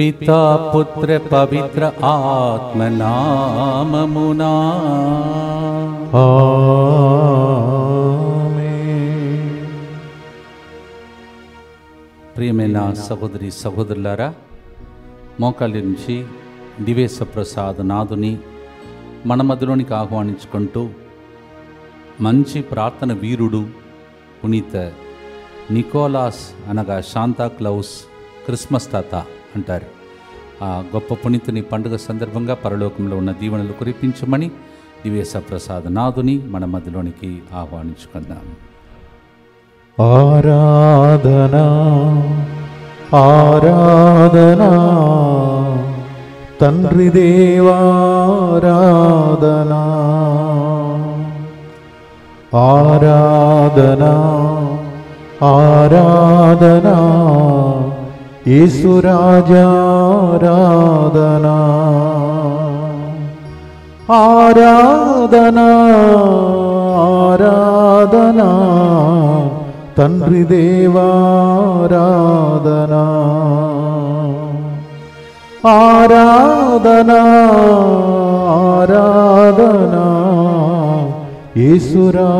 పితా పుత్ర పవిత్ర ఆత్మ నామమునా ఆమేన్. ప్రియమైన సహోదరి సహోదరులారా, మోకాళ్ళ నుంచి దివేశ ప్రసాద్ నాథుని మన మధ్యలోనికి ఆహ్వానించుకుంటూ మంచి ప్రార్థన వీరుడు పునీత నికోలాస్ అనగా శాంతా క్లౌస్ క్రిస్మస్ తాత అంటారు. ఆ గొప్ప పునీతుని పండుగ సందర్భంగా పరలోకంలో ఉన్న దీవెనలు కురిపించమని దివేశ ప్రసాద్ నాథుని మన మధ్యలోనికి ఆహ్వానించుకుందాం. ఆరాధనా ఆరాధనా తండ్రి దేవారాధనా ఆరాధనా ఆరాధనా యేసురాజారాధనా ఆరాధనా ఆరాధనా తండ్రి దేవారాధనా ఆరాధనా ఆరాధనా యేసురాజారాధనా.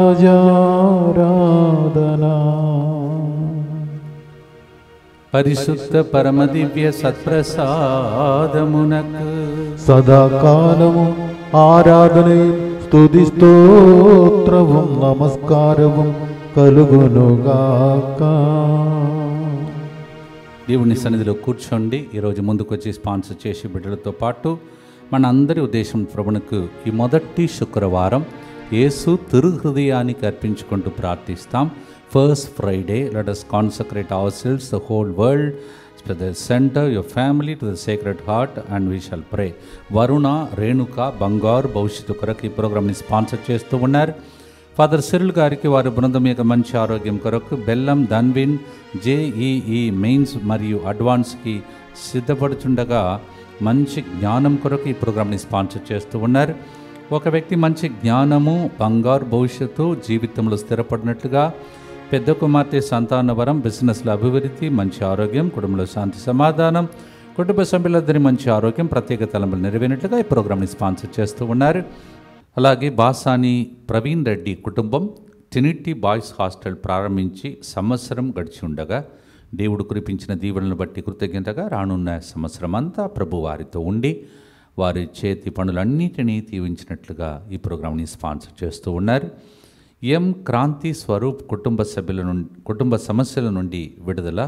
పరిశుద్ధ పరమదివ్య సత్ప్రసాదమునకు సదాకాలము ఆరాధనయు స్తుతి స్తోత్రము నమస్కారము కలుగునుగాక. దేవుని సన్నిధిలో కూర్చోండి. ఈరోజు ముందుకు వచ్చి స్పాన్సర్ చేసి బిడ్డలతో పాటు మన అందరి ఉద్దేశం ప్రభువునకు ఈ మొదటి శుక్రవారం యేసు తిరుహృదయానికి అర్పించుకుంటూ ప్రార్థిస్తాం. First Friday, let us consecrate ourselves, the whole world, to the center, your family, to the sacred heart, and we shall pray. Varuna, Renuka, బంగారు భవిష్యత్తు కొరకు ఈ ప్రోగ్రామ్ని స్పాన్సర్ చేస్తూ ఉన్నారు. ఫాదర్ సిరిల్ గారికి వారి బృందం యొక్క మంచి ఆరోగ్యం కొరకు బెల్లం ధన్విన్ జేఈఈ మెయిన్స్ మరియు అడ్వాన్స్కి సిద్ధపడుచుండగా మంచి జ్ఞానం కొరకు ఈ ప్రోగ్రామ్ని స్పాన్సర్ చేస్తూ ఉన్నారు. ఒక వ్యక్తి మంచి జ్ఞానము, బంగారు భవిష్యత్తు, జీవితంలో స్థిరపడినట్లుగా, పెద్ద కుమార్తె సంతానవరం, బిజినెస్లో అభివృద్ధి, మంచి ఆరోగ్యం, కుటుంబంలో శాంతి సమాధానం, కుటుంబ సభ్యులందరి మంచి ఆరోగ్యం, ప్రత్యేక తలంపులు నెరవేరినట్లుగా ఈ ప్రోగ్రామ్ని స్పాన్సర్ చేస్తూ ఉన్నారు. అలాగే బాసాని ప్రవీణ్ రెడ్డి కుటుంబం ట్రినిటీ బాయ్స్ హాస్టల్ ప్రారంభించి సంవత్సరం గడిచి ఉండగా దేవుడు కురిపించిన దీవెనలను బట్టి కృతజ్ఞతగా రానున్న సంవత్సరం అంతా ప్రభు వారితో ఉండి వారి చేతి పనులన్నిటినీ దీవించినట్లుగా ఈ ప్రోగ్రామ్ని స్పాన్సర్ చేస్తూ ఉన్నారు. ఎం క్రాంతి స్వరూప్ కుటుంబ సమస్యల నుండి విడుదల,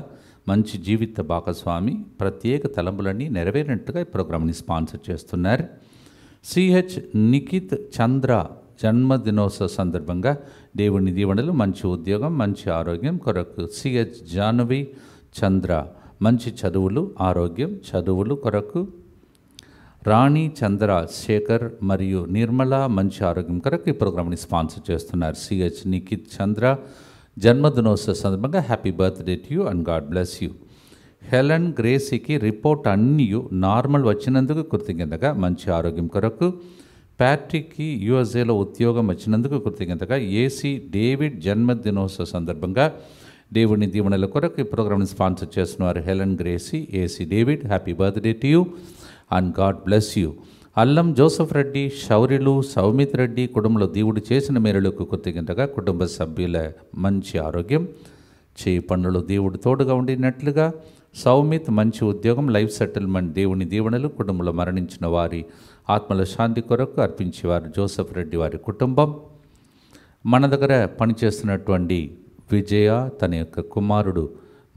మంచి జీవిత భాగస్వామి, ప్రత్యేక తలంపులన్నీ నెరవేరినట్లుగా ఈ ప్రోగ్రామ్ని స్పాన్సర్ చేస్తున్నారు. సిహెచ్ నిఖిత్ చంద్ర జన్మదినోత్సవ సందర్భంగా దేవుని దీవెనలు, మంచి ఉద్యోగం, మంచి ఆరోగ్యం కొరకు సిహెచ్ జాహ్నవి చంద్ర మంచి చదువులు, ఆరోగ్యం, చదువులు కొరకు రాణి చంద్ర శేఖర్ మరియు నిర్మల మంచి ఆరోగ్యం కొరకు ఈ ప్రోగ్రామ్ని స్పాన్సర్ చేస్తున్నారు. సిహెచ్ నిఖిత్ చంద్ర జన్మదినోత్సవ సందర్భంగా happy birthday to you and God bless you. Helen గ్రేసీకి రిపోర్ట్ అన్నీ నార్మల్ వచ్చినందుకు కృతజ్ఞతగా మంచి ఆరోగ్యం కొరకు, ప్యాట్రిక్కి యుఎస్ఏలో ఉద్యోగం వచ్చినందుకు కృతజ్ఞతగా, ఏసీ డేవిడ్ జన్మదినోత్సవ సందర్భంగా దేవుని దీవెనల కొరకు ఈ ప్రోగ్రామ్ని స్పాన్సర్ చేస్తున్నారు. Helen Gracie, AC David, happy birthday to you and God bless you. అల్లం జోసఫ్ రెడ్డి, శౌర్యులు, సౌమిత్ రెడ్డి కుటుంబంలో దేవుడు చేసిన మేలులకు కృతజ్ఞతగా, కుటుంబ సభ్యుల మంచి ఆరోగ్యం, చేయి పనులు దేవుడు తోడుగా ఉండినట్లుగా, సౌమిత్ మంచి ఉద్యోగం, లైఫ్ సెటిల్మెంట్, దేవుని దీవెనలు, కుటుంబంలో మరణించిన వారి ఆత్మల శాంతి కొరకు అర్పించేవారు జోసఫ్ రెడ్డి వారి కుటుంబం. మన దగ్గర పనిచేస్తున్నటువంటి విజయ తన యొక్క కుమారుడు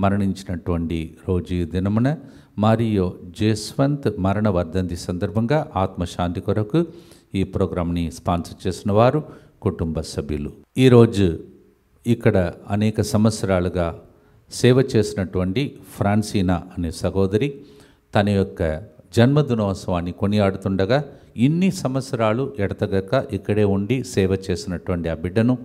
మరణించినటువంటి రోజు దినమున మరియు జస్వంత్ మరణ వర్ధంతి సందర్భంగా ఆత్మశాంతి కొరకు ఈ ప్రోగ్రామ్ని స్పాన్సర్ చేసిన వారు కుటుంబ సభ్యులు. ఈరోజు ఇక్కడ అనేక సంవత్సరాలుగా సేవ చేసినటువంటి ఫ్రాన్సీనా అనే సహోదరి తన యొక్క జన్మదినోత్సవాన్ని కొనియాడుతుండగా ఇన్ని సంవత్సరాలు ఎడతగక ఇక్కడే ఉండి సేవ చేసినటువంటి ఆ బిడ్డను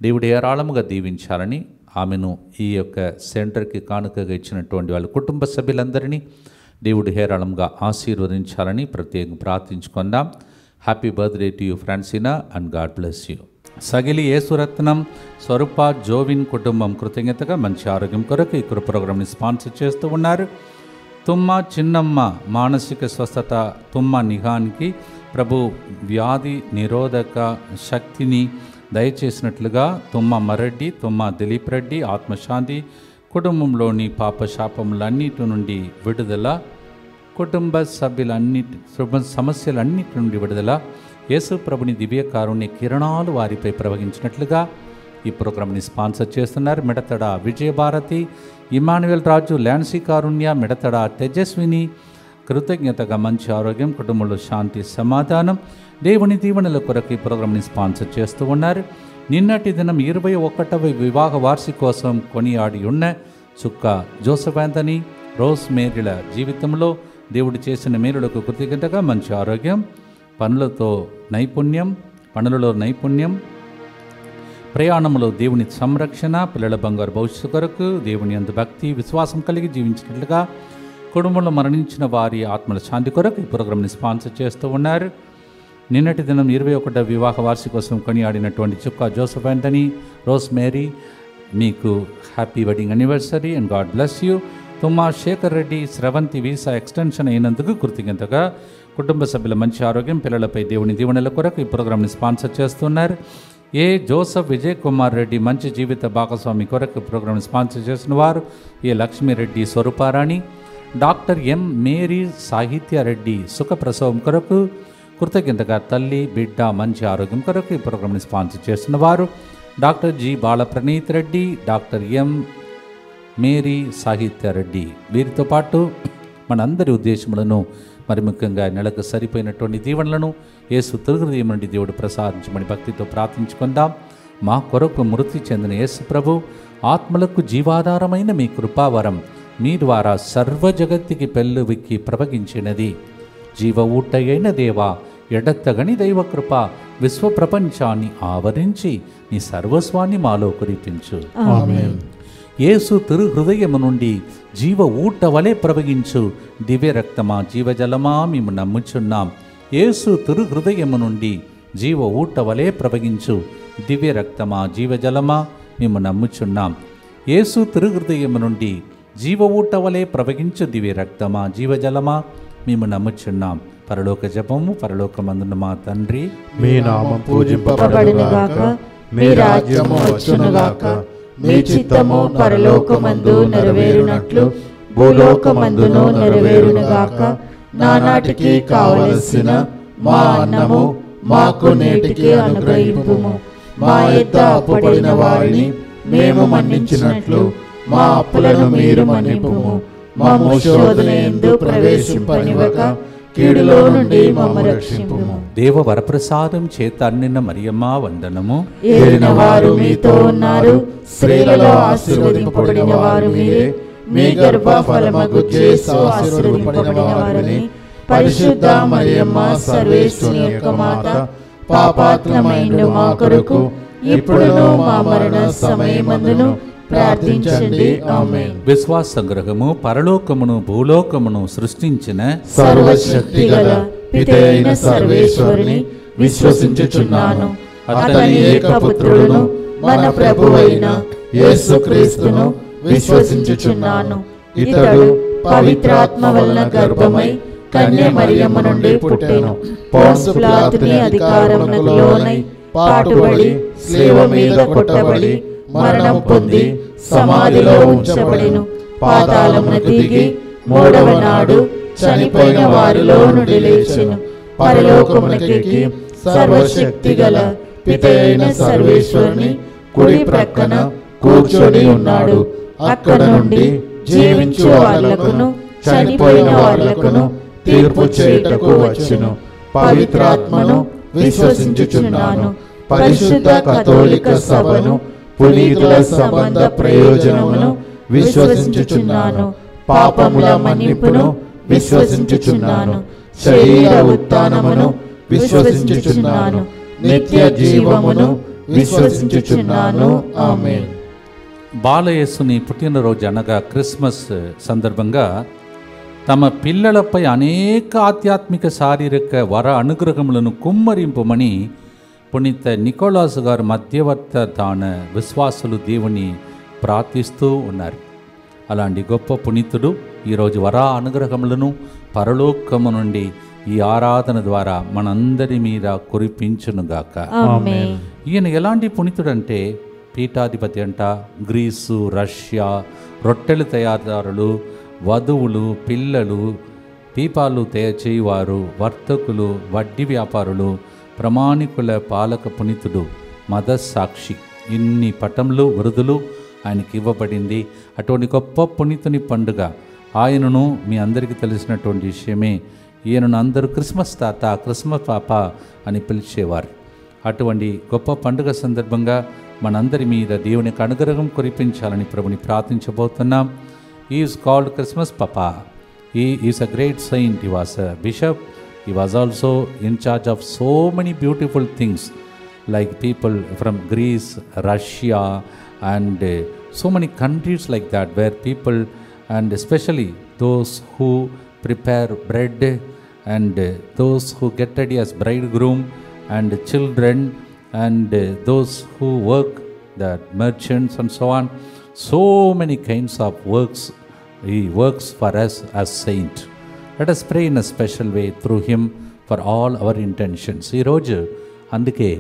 దేవుడు ఏరాళముగా దీవించాలని, ఆమెను ఈ యొక్క సెంటర్కి కానుకగా ఇచ్చినటువంటి వాళ్ళ కుటుంబ సభ్యులందరినీ దేవుడు హేరాళంగా ఆశీర్వదించాలని ప్రత్యేకంగా ప్రార్థించుకుందాం. Happy birthday to you Francina and God bless you. Sagili Yesuratnam Swaroopa Jovin కుటుంబం కృతజ్ఞతగా మంచి ఆరోగ్యం కొరకు ఈ ప్రోగ్రామ్ని స్పాన్సర్ చేస్తూ ఉన్నారు. తుమ్మ చిన్నమ్మ మానసిక స్వస్థత తుమ్మ నిఘానికి ప్రభు వ్యాధి నిరోధక శక్తిని దయచేసినట్లుగా తుమ్మ మరెడ్డి, తుమ్మ దిలీప్ రెడ్డి ఆత్మశాంతి, కుటుంబంలోని పాప శాపములన్నిటి నుండి విడుదల, కుటుంబ సమస్యలన్నిటి నుండి విడుదల, యేసు ప్రభుని దివ్య కారుణ్య కిరణాలు వారిపై ప్రవహించినట్లుగా ఈ ప్రోగ్రాంని స్పాన్సర్ చేస్తున్నారు. మిడతడ విజయభారతి, ఇమానువేల్ రాజు, ల్యాన్సీ కారుణ్య, మిడతడ తేజస్విని. కృతజ్ఞతగా మంచి ఆరోగ్యం, కుటుంబంలో శాంతి సమాధానం, దేవుని దీవెనల కొరకు ఈ ప్రోగ్రాంని స్పాన్సర్ చేస్తూ ఉన్నారు. నిన్నటి దినం 21వ వివాహ వార్షికోత్సవం కొనియాడి ఉన్న చుక్క జోసెఫ్ ఆంథనీ, రోజ్ మేరీల జీవితంలో దేవుడు చేసిన మేలులకు కృతజ్ఞతగా మంచి ఆరోగ్యం, పనులలో నైపుణ్యం, ప్రయాణంలో దేవుని సంరక్షణ, పిల్లల బంగారు భవిష్యత్తు కొరకు దేవుని యందు భక్తి విశ్వాసం కలిగి జీవించినట్లుగా, కుటుంబంలో మరణించిన వారి ఆత్మల శాంతి కొరకు ఈ ప్రోగ్రాంని స్పాన్సర్ చేస్తూ ఉన్నారు. నిన్నటి దినం 21వ వివాహ వార్షికోత్సవం కొనియాడినటువంటి Chukka Joseph Anthony, Rose Mary, మీకు happy wedding anniversary and God bless you. Thumma Sekhar Reddy, Sravanthi visa extension అయినందుకు కృతజ్ఞతగా, కుటుంబ సభ్యుల మంచి ఆరోగ్యం, పిల్లలపై దేవుని దీవెనల కొరకు ఈ ప్రోగ్రాంని స్పాన్సర్ చేస్తున్నారు. ఏ జోసఫ్ విజయ్ కుమార్ రెడ్డి మంచి జీవిత భాగస్వామి కొరకు ప్రోగ్రాంని స్పాన్సర్ చేసిన వారు A Lakshmi Reddy Swarooparani, doctor M Mary Sahithya Reddy సుఖప్రసవం కొరకు కృతజ్ఞతగా, తల్లి బిడ్డ మంచి ఆరోగ్యం కొరకు ఈ ప్రోగ్రాంని స్పాన్సర్ చేసిన వారు doctor G Balapraneeth Reddy, doctor M Mary Sahithya Reddy. వీరితో పాటు మనందరి ఉద్దేశములను, మరి ముఖ్యంగా నెలకు సరిపోయినటువంటి దీవెనలను యేసు తిరుహృదయం నుండి దేవుడు ప్రసాదించమని భక్తితో ప్రార్థించుకుందాం. మా కొరకు మృతి చెందిన యేసు ప్రభు ఆత్మలకు జీవాధారమైన మీ కృపావరం మీ ద్వారా సర్వ జగత్తుకి పెళ్ళువిక్కి ప్రవగించినది. జీవ ఊటయైన దేవా, ఎడత్తగని దైవకృప విశ్వ ప్రపంచాన్ని ఆవరించి నీ సర్వస్వాన్ని మాలో కురిపించు. ఆమేన్. యేసు తిరుహృదయము నుండి జీవ ఊట వలె ప్రవహించు దివ్య రక్తమా జీవజలమా మేము నమ్ముచున్నాం. యేసు తిరుహృదయము నుండి జీవ ఊట వలె ప్రవహించు దివ్య రక్తమా జీవజలమా మేము నమ్ముచున్నాం. యేసు తిరుహృదయము నుండి జీవ ఊట వలె ప్రవహించు దివ్య రక్తమా జీవజలమా మేము నమ్ముచున్నాం. పరలోక జపము. పరలోకమందున మా తండ్రి, మీ నామం పూజింపబడునుగాక, మీ రాజ్యము వచ్చునుగాక, మీ చిత్తము పరలోకమందు నెరవేరునట్లు భూలోకమందును నెరవేరునుగాక. నానాటికి కావలసిన మా అన్నము మాకు నేటికి అనుగ్రహింపుము. మా యొద్ద అప్పుపడిన వారిని మేము మన్నించినట్లు మా అప్పులను మీరు మన్నింపుము. మమ్ము శోధనయందు ప్రవేశింపనివ్వక కీడులో నుండి మమ్ము రక్షింపుము. దేవ వరప్రసాదం చేత అన్నిన మరియమ్మ వందనము. ఏలిన వారు మీతో ఉన్నారు, స్త్రీలలో ఆశీర్వదింపబడిన వారు మీరే. మీ గర్భ ఫలమగు యేసు ఆశీర్వదింపబడిన వారని. పరిశుద్ధ మరియమ్మ సర్వేశ్వరుని యొక్క మాత, పాపాత్ములమైన మా కొరకు ఇప్పుడును మా మరణ సమయమందును ప్రార్థించండి. ఆమేన్. విశ్వాస సంగ్రహము. పరలోకమును భూలోకమును సృష్టించిన సర్వశక్తిగల పితైన సర్వేశ్వరుని విశ్వసించుచున్నాను. అతని ఏకపుత్రుడును మన ప్రభువైన యేసుక్రీస్తును విశ్వసించుచున్నాను. ఇతడు పవిత్రాత్మ వలన గర్భమై కన్య మరియమ్మ నుండి పుట్టెను. పోన్సు పిలాతుని అధికారమునకు లోనై పాటుబడి శిలువ మీద కొట్టబడి మరణం పొంది సమాధిలో ఉంచబడెను. పాతాళమునకు దిగి మూడవ నాడు చనిపోయిన వారిలో నుండి లేచెను. పరలోకమునకెక్కి సర్వశక్తి గల పితైన సర్వేశ్వరుని కుడి ప్రక్కన కూర్చొని ఉన్నాడు. అక్కడ నుండి జీవించు వారులకును చనిపోయిన వారులకును తీర్పు చేయుటకు వచ్చును. పవిత్రాత్మను విశ్వసించుచున్నాను. పరిశుద్ధ కథోలిక సభను, పునీతుల సంబంధ ప్రయోజనమును విశ్వసించుచున్నాను. పాపముల మన్నిపును విశ్వసించుచున్నాను. శరీర ఉత్థానమును విశ్వసించుచున్నాను. నిత్య జీవమును విశ్వసించుచున్నాను. ఆమేన్. బాలయేసుని పుట్టినరోజు అనగా క్రిస్మస్ సందర్భంగా తమ పిల్లలపై అనేక ఆధ్యాత్మిక శారీరక వర అనుగ్రహములను కుమ్మరింపమని పునీత నికోలాసు గారు మధ్యవర్త దాన విశ్వాసులు దేవుని ప్రార్థిస్తూ ఉన్నారు. అలాంటి గొప్ప పునీతుడు ఈరోజు వరా అనుగ్రహములను పరలోకము నుండి ఈ ఆరాధన ద్వారా మనందరి మీద కురిపించునుగాక. ఆమేన్. ఈయన ఎలాంటి పునీతుడంటే పీఠాధిపతి అంట, గ్రీసు, రష్యా, రొట్టెలు తయారుదారులు, వధువులు, పిల్లలు, పీపాలు చేయువారు, వర్తకులు, వడ్డీ వ్యాపారులు, ప్రమాణికుల పాలక పునీతుడు, మత సాక్షి, ఇన్ని పటములు వృధులు ఆయనకి ఇవ్వబడింది. అటువంటి గొప్ప పునీతుని పండుగ ఆయనను మీ అందరికీ తెలిసినటువంటి విషయమే. ఈయనను అందరూ క్రిస్మస్ తాత, క్రిస్మస్ పాప అని పిలిచేవారు. అటువంటి గొప్ప పండుగ సందర్భంగా మనందరి మీద దేవుని యొక్క అనుగ్రహం కురిపించాలని ప్రభుని ప్రార్థించబోతున్నాం. He is called Christmas Papa. He is a great saint. He was a bishop. He was also in charge of so many beautiful things, like people from Greece, Russia, and so many countries like that, where people, and especially those who prepare bread, and those who get ready as bridegroom, and children, and those who work, the merchants and so on. So many kinds of works he works for us as saint. Let us pray in a special way through him for all our intentions. ఈ రోజు అందుకే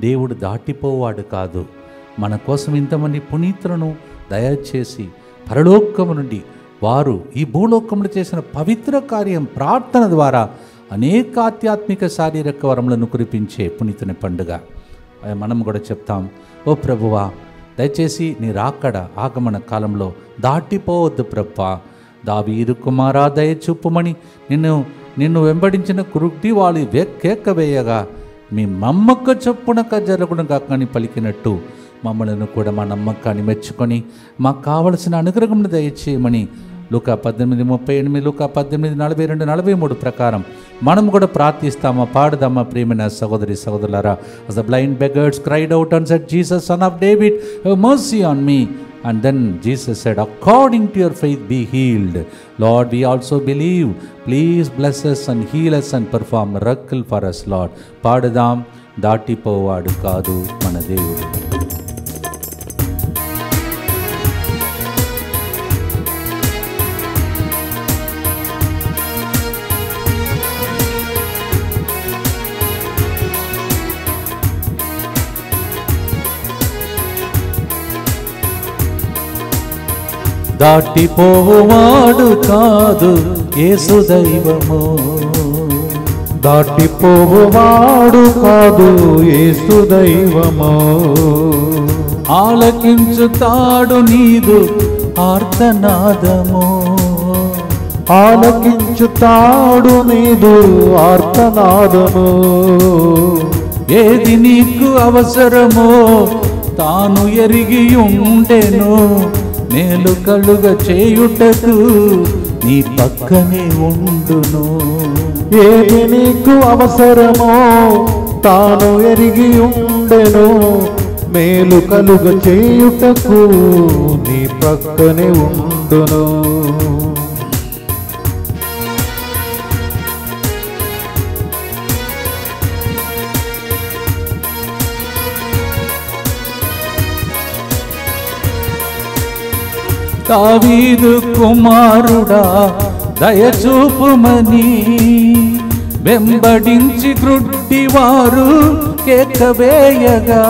దేవుడు దాటిపోవాడు కాదు, మన కోసం ఇంతమంది పునీతులను దయచేసి పరలోకము నుండి వారు ఈ భూలోకంలో చేసిన పవిత్ర కార్యం ప్రార్థన ద్వారా అనేక ఆధ్యాత్మిక శారీరక వరములను కురిపించే పునీతుని పండుగ. మనం కూడా చెప్తాం, ఓ ప్రభువా దయచేసి నీ రాకడ ఆగమన కాలంలో దాటిపోవద్దు ప్రభా. దావీదు కుమారా దయ చూపుమని నిన్ను వెంబడించిన కురుక్తి వాళ్ళు కేక వేయగా మీ నమ్మక చొప్పున జరుగును కాకని పలికినట్టు మమ్మల్ని కూడా మా నమ్మకాన్ని మెచ్చుకొని మాకు కావలసిన అనుగ్రహంను దయచేయమని లూకా 18:38, లూకా 18:42-43 ప్రకారం మనం కూడా ప్రార్థిస్తామా, పాడదామా ప్రియమైన సహోదరి సహోదరులారా. As the blind beggars cried out and said, Jesus, son of David, have mercy on me. And then Jesus said, according to your faith be healed. Lord, we also believe. Please bless us and heal us and perform miracle for us, Lord. పాడదాం, దాటిపోవాడు కాదు మన దేవుడు. దాటిపోవాడు కాదు యేసు దైవము, దాటిపోవాడు కాదు యేసు దైవము, ఆలకించుతాడు నీదు ఆర్తనాదము, ఆలకించుతాడు నీదు ఆర్తనాదము, ఏది నీకు అవసరమో తాను ఎరిగి ఉండెను, మేలు కలుగ చేయుటకు నీ పక్కనే ఉండును. ఏది నీకు అవసరమో తాను ఎరిగి ఉండెను, మేలు కలుగ చేయుటకు నీ పక్కనే ఉండును. దావీదు కుమారుడా దయచూపుమని వెంబడించి గ్రుడ్డివారు కేకవేయగా,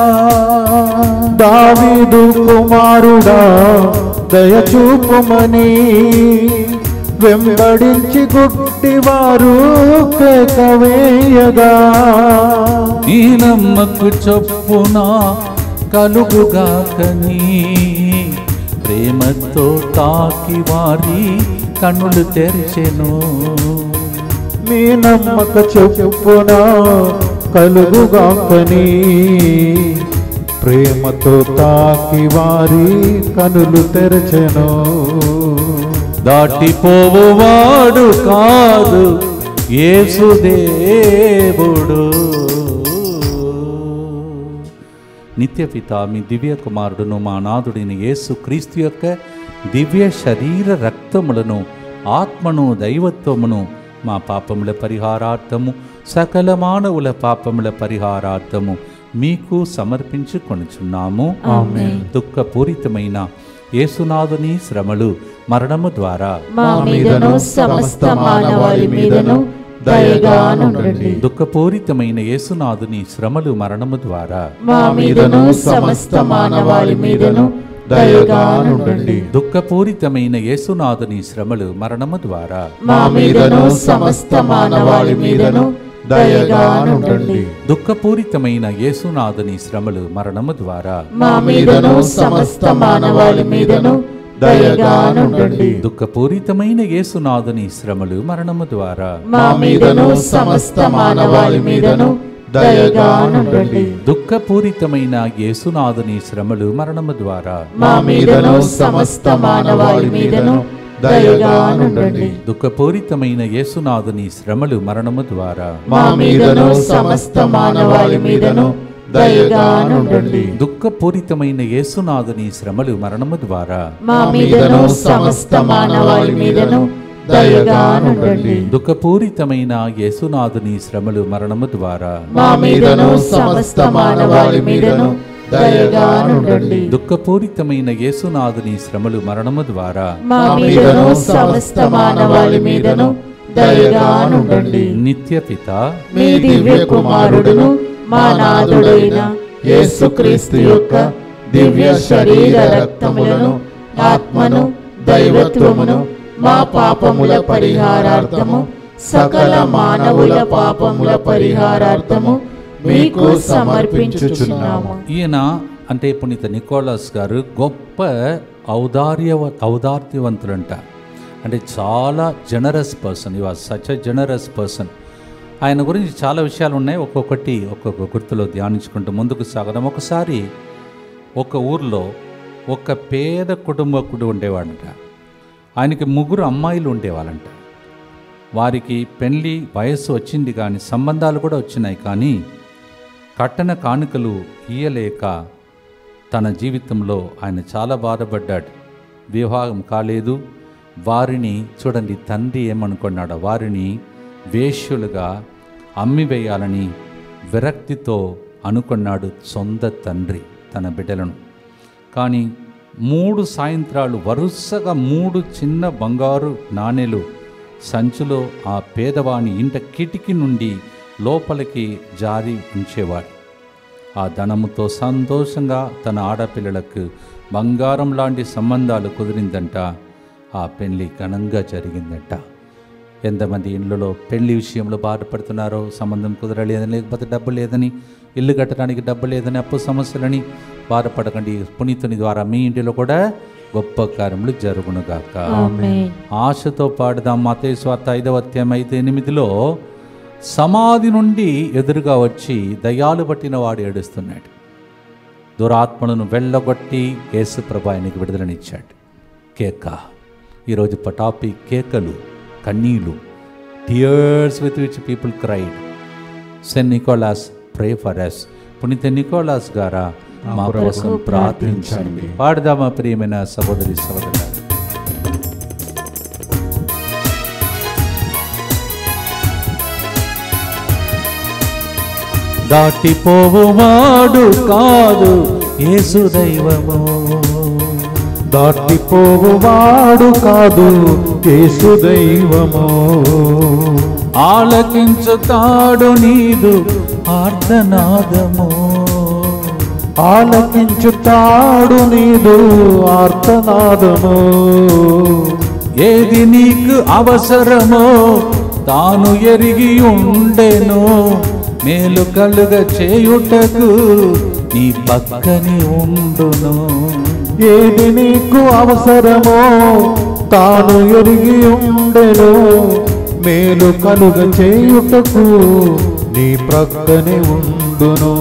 దావీదు కుమారుడా దయచూపుమని వెంబడించి గుడ్డివారు కేకవేయగా, నీ నమ్మకు చొప్పున కలుగుగాకని ప్రేమతో తాకి వారి కన్నులు తెరిచెను. నీ నమ్మక చొప్పున కలుగుగాకని ప్రేమతో తాకి వారి కనులు తెరచెను. దాటిపోవాడు కాదు యేసు దేవుడు. నిత్యపిత మీ దివ్య కుమారుడును మా నాథుడైన యేసు క్రీస్తు యొక్క దివ్య శరీర రక్తములను ఆత్మను దైవత్వమును మా పాపముల పరిహారార్థము సకల మానవుల పాపముల పరిహారార్థము మీకు సమర్పించుకొనుచున్నాము. ఆమేన్. దుఃఖపూరితమైన యేసునాథుని శ్రమలు మరణము ద్వారా మా మీదను సమస్త మానవాళి మీదను దయగా నుండండి. దుఃఖపూరితమైన యేసునాథుని శ్రమలు మరణము ద్వారా మా మీదను సమస్త మానవాళి మీదను దయగా నుండండి. దుఃఖపూరితమైన యేసునాథుని శ్రమలు మరణము ద్వారా మా మీదను సమస్త మానవాళి మీదను దయగా నుండండి. దుఃఖపూరితమైన యేసునాథుని శ్రమలు మరణము ద్వారా మా మీదను సమస్త మానవాళి మీదను దయగా నుండండి. దుఃఖపూరితమైన యేసునాథుని శ్రమలు మరణము ద్వారా మా మీదను సమస్త మానవాళి మీదను దయగా నుండండి. దుఃఖపూరితమైన యేసునాథుని శ్రమలు మరణము ద్వారా మా మీదను సమస్త మానవాళి మీదను దయగా నుండండి. దుఃఖపూరితమైన యేసునాథుని శ్రమలు మరణము ద్వారా మా మీదను సమస్త మానవాళి మీదను దయగా నుండండి. దుఃఖపూరితమైన యేసునాథుని శ్రమలు మరణము ద్వారా మా మీదను సమస్త మానవాళి మీదను దయగా నుండండి. దుఃఖపూరితమైన యేసునాథుని శ్రమలు మరణము ద్వారా మా మీదను సమస్త మానవాళి మీదను దయగా నుండండి. దుఃఖపూరితమైన యేసునాథుని శ్రమలు మరణము ద్వారా మా మీదను సమస్త మానవాళి మీదను దయగా నుండండి. నిత్య పిత మీ దివ్య కుమారుడును మా నాథుడైన యేసుక్రీస్తు యొక్క దివ్య శరీర రక్తములను ఆత్మను దైవత్వమును మా పాపముల పరిహారార్థము సకల మానవుల పాపముల పరిహారార్థము మీకు సమర్పించుచున్నాము. ఈయన అంటే పునీత నికోలస్ గారు గొప్ప ఔదార్యవంతులంట. అంటే చాలా జనరస్ పర్సన్. ఈ was such a generous person. ఆయన గురించి చాలా విషయాలు ఉన్నాయి. ఒక్కొక్క గుర్తులో ధ్యానించుకుంటూ ముందుకు సాగడం. ఒకసారి ఒక ఊర్లో ఒక పేద కుటుంబకుడు ఉండేవాడంట. ఆయనకి 3 అమ్మాయిలు ఉండేవాళ్ళంట. వారికి పెళ్లి వయస్సు వచ్చింది కానీ సంబంధాలు కూడా వచ్చినాయి, కానీ కట్టన కానుకలు ఇయ్యలేక తన జీవితంలో ఆయన చాలా బాధపడ్డాడు. వివాహం కాలేదు. వారిని చూడండి, తండ్రి ఏమనుకున్నాడో వారిని వేశ్యులుగా అమ్మివేయాలని విరక్తితో అనుకున్నాడు సొంత తండ్రి తన బిడ్డలను. కానీ 3 సాయంత్రాలు వరుసగా 3 చిన్న బంగారు నాణేలు సంచులో ఆ పేదవాని ఇంట కిటికీ నుండి లోపలికి జారి ఉంచేవాడు. ఆ ధనముతో సంతోషంగా తన ఆడపిల్లలకు బంగారం లాంటి సంబంధాలు కుదిరిందంట. ఆ పెళ్లి ఘనంగా జరిగిందంట. ఎంతమంది ఇళ్ళలో పెళ్లి విషయంలో బాధపడుతున్నారో, సంబంధం కుదరలేదని, లేకపోతే డబ్బు లేదని, ఇల్లు కట్టడానికి డబ్బు లేదని, అప్పు సమస్యలని బాధపడకండి. పునీతుని ద్వారా మీ ఇంటిలో కూడా గొప్ప కార్యములు జరుగునుగాక. ఆశతో పాడుదాం. మత్తయి సువార్త 5వ అధ్యాయం 5:8 సమాధి నుండి ఎదురుగా వచ్చి దయ్యాలు పట్టిన వాడు ఏడుస్తున్నాడు. దురాత్మలను వెళ్ళగొట్టి యేసు ప్రభు ఆయనకి విడుదలనిచ్చాడు. కేక. ఈరోజు టాపిక్ కేకలు, కన్నీళ్ళు, tears with which people cried. Saint Nicholas pray for us. పునీత నికోలాస్ గారా మా కోసం ప్రార్థించండి. పాడుదామా ప్రియమైన సహోదరి సహోదరులారా. దాటిపోవువాడు కాదు యేసు దైవము, దాటిపోవువాడు కాదు యేసు దైవము, ఆలకించుతాడు నీదు ఆర్తనాదము, ఆలకించుతాడు నీదు ఆర్తనాదము. ఏది నీకు అవసరమో తాను ఎరిగి ఉండెను, మేలు కలుగ చేయుటకు నీ పక్కని ఉండును. ఏది నీకు అవసరమో తాను ఎరిగి ఉండెను, మేలు కలుగ చేయుటకు నీ ప్రక్కనే ఉండును.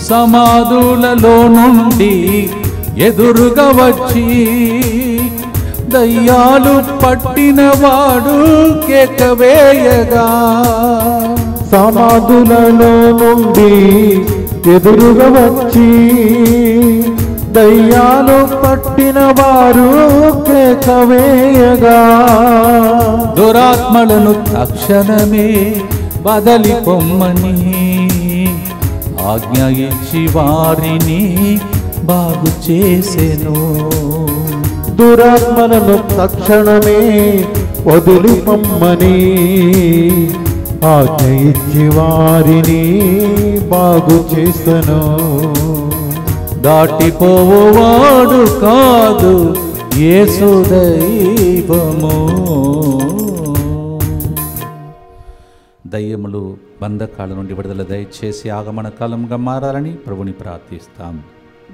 సమాధులలో నుండి ఎదురుగా వచ్చి దయ్యాలు పట్టినవాడు కేకవేయగా, సమాధులలో నుండి ఎదురుగా వచ్చి దయ్యాలు పట్టిన వారు కేకవేయగా దురాత్మలను తక్షణమే బదలి పొమ్మని ఆజ్ఞ ఇచ్చి వారిని బాగు చేసెను. దురాత్మలను తక్షణమే వదిలి పొమ్మని ఆజ్ఞ ఇచ్చి వారిని బాగు చేసెను. దాటిపోవాడు కాదు యేసు దైవము. దయ్యములు బంధకాల నుండి విడుదల దయచేసి ఆగమన కాలంగా మారాలని ప్రభుని ప్రార్థిస్తాం.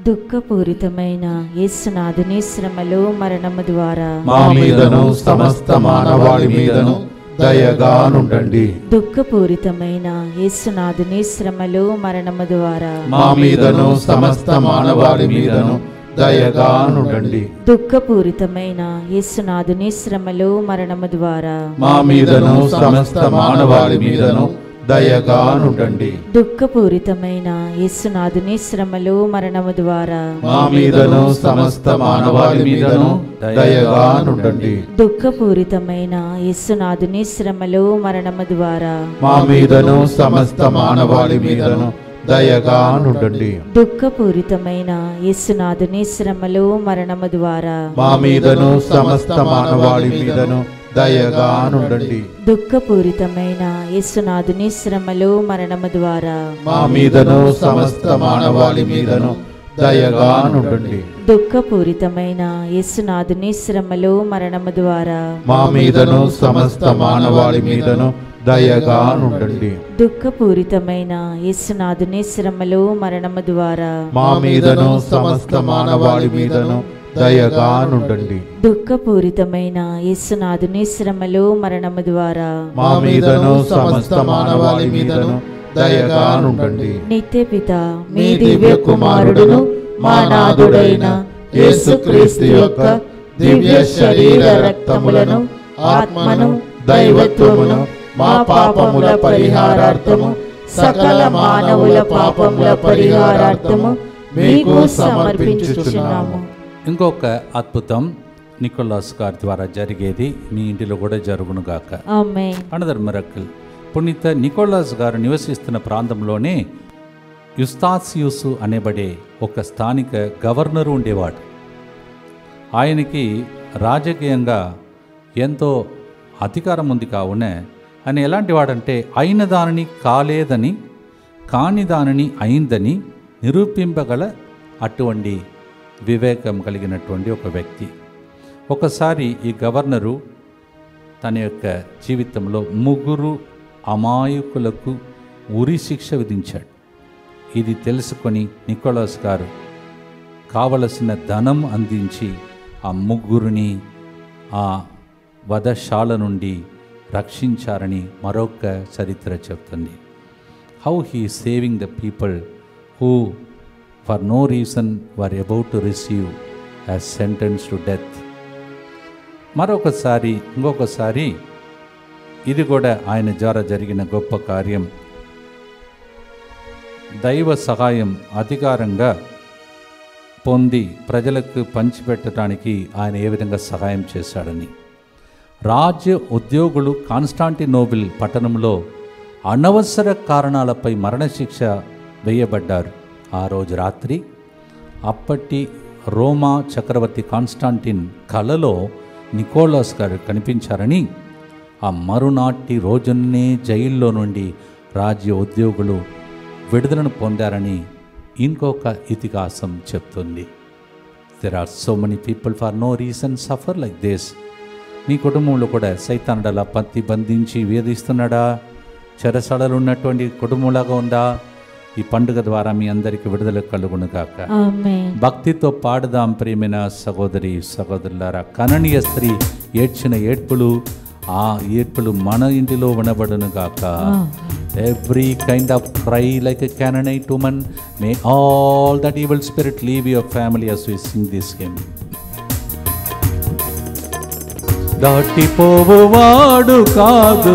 దుఃఖపూరితమైన యేసునాథుని శ్రమలు మరణము ద్వారా మా మీదను సమస్త మానవాళి మీదను దయగా నుండండి. దుఃఖపూరితమైన యేసునాథుని శ్రమలు మరణము ద్వారా మా మీదను సమస్త మానవాళి మీదను దయగా నుండండి. దుఃఖపూరితమైన యేసునాథుని శ్రమలు మరణము ద్వారా మా మీదను సమస్త మానవాళి మీదను దయగా నుండండి. దుఃఖపూరితమైన యేసునాథుని శ్రమలు మరణము ద్వారా మా మీదను సమస్త మానవాళి మీదను దయగా నుండండి. దుఃఖపూరితమైన యేసునాథుని శ్రమలు మరణము ద్వారా మా మీదను సమస్త మానవాళి మీదను దయగా నుండండి. దుఃఖపూరితమైన యేసునాథుని శ్రమలు మరణము ద్వారా మా మీదను సమస్త మానవాళి మీదను దయగా నుండండి. దుఃఖపూరితమైన యేసునాథుని శ్రమలు మరణము ద్వారా మా మీదను సమస్త మానవాళి మీదను దయగా నుండండి. దుఃఖపూరితమైన యేసునాథుని శ్రమలు మరణము ద్వారా మా మీదను సమస్త మానవాళి మీదను దయగా నుండండి. దుఃఖపూరితమైన యేసునాథుని శ్రమలు మరణము ద్వారా మా మీదను సమస్త మానవాళి మీదను దయగా నుండండి. దుఃఖపూరితమైన యేసునాథుని శ్రమలు మరణము ద్వారా మా మీదను సమస్త మానవాళి మీదను దయగా నుండండి. నిత్యపిత మీ దివ్య కుమారుడును మా నాథుడైన యేసుక్రీస్తు యొక్క దివ్య శరీర రక్తములను ఆత్మను దైవత్వమును మా పాపముల పరిహారార్థము సకల మానవుల పాపముల పరిహారార్థము మీకు సమర్పించుచున్నాము. ఇంకొక అద్భుతం నికోలాస్ గారి ద్వారా జరిగేది మీ ఇంటిలో కూడా జరుగునుగాక. ఆమేన్. Another miracle. పునీత నికోలాస్ గారు నివసిస్తున్న ప్రాంతంలోనే యుస్తాసియుసు అనేబడే ఒక స్థానిక గవర్నరు ఉండేవాడు. ఆయనకి రాజకీయంగా ఎంతో అధికారం ఉంది కావున ఆయన ఎలాంటి వాడంటే అయిన దానిని కాలేదని కాని దానిని అయిందని నిరూపింపగల అటువంటి వివేకం కలిగినటువంటి ఒక వ్యక్తి. ఒకసారి ఈ గవర్నరు తన యొక్క జీవితంలో 3 అమాయకులకు ఉరి శిక్ష విధించాడు. ఇది తెలుసుకొని నికోలాస్ గారు కావలసిన ధనం అందించి ఆ 3 ఆ వధశాల నుండి రక్షించారని మరొక చరిత్ర చెప్తుంది. How he saving the people who for no reason were about to receive as sentence to death. ఇంకొకసారి ఇది కూడా ఆయన ద్వారా జరిగిన గొప్ప కార్యం. దైవ సహాయం అధికారంగా పొంది ప్రజలకు పంచిపెట్టడానికి ఆయన ఏ విధంగా సహాయం చేశాడని. రాజ్య ఉద్యోగులు కాన్స్టాంటినోబిల్ పట్టణంలో అనవసర కారణాలపై మరణశిక్ష వేయబడ్డారు. ఆ రోజు రాత్రి అప్పటి రోమా చక్రవర్తి కాన్స్టాంటిన్ కలలో నికోలాస్ గారు కనిపించారని, ఆ మరునాటి రోజునే జైల్లో నుండి రాజ్య ఉద్యోగులు విడుదలను పొందారని ఇంకొక ఇతిహాసం చెప్తుంది. There are so many people for no reason suffer like this. మీ కుటుంబంలో కూడా సైతానుడు అలా పత్తి బంధించి వేధిస్తున్నాడా? చెరసాలలో ఉన్నటువంటి కుటుంబంలాగా ఉందా? ఈ పండుగ ద్వారా మీ అందరికీ విడుదల కలుగును గాక. భక్తితో పాడుదాం ప్రియమైన సహోదరి సహోదరులారా. కననీయ స్త్రీ ఏడ్చిన ఏడ్పులు, ఆ ఏడ్పులు మన ఇంటిలో వినబడును గాక. Every kind of cry like a Canaanite woman, may all that evil spirit leave your family as we sing this hymn. దాటిపోవాడు కాదు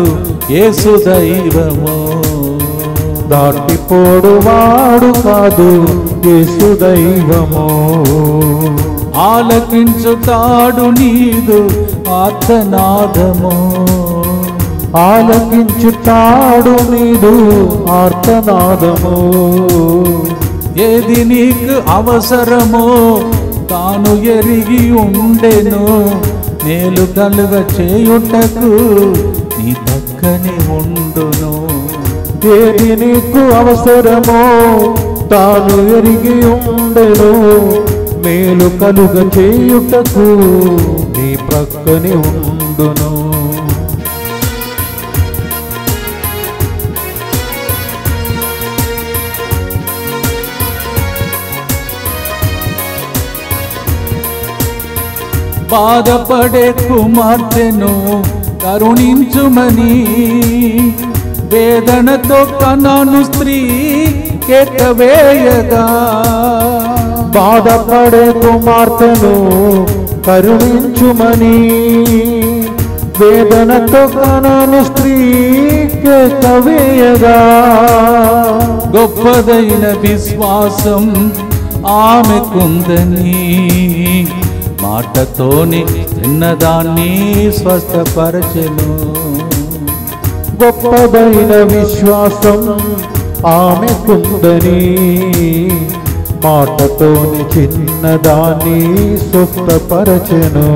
యేసు దైవము, దాటిపోడువాడు కాదు యేసు దైవము. ఆలకించుతాడు నీదు ఆర్తనాదము, ఆలకించుతాడు నీదు ఆర్తనాదము. ఏది నీకు అవసరమో తాను ఎరిగి ఉండెను, మేలు కలుగ చేయుటకు నీ పక్కనే ఉండును. ఏది నీకు అవసరమో తాను ఎరిగి ఉండెను, మేలు కలుగ చేయుటకు నీ ప్రక్కనే ఉండును. బాధపడే కుమార్తెను కరుణించుమని వేదనతో కనాను స్త్రీ కేకవేయగా, బాధపడే కుమార్తెను కరుణించుమని వేదనతో కనాను స్త్రీ కేకవేయగా, గొప్పదైన విశ్వాసం ఆమెకుందని మాటతోని చిన్నదాన్ని స్వస్థపరచెను. గొప్పదైన విశ్వాసం ఆమెకుందని మాటతోని చిన్నదాన్ని స్వస్థపరచెను.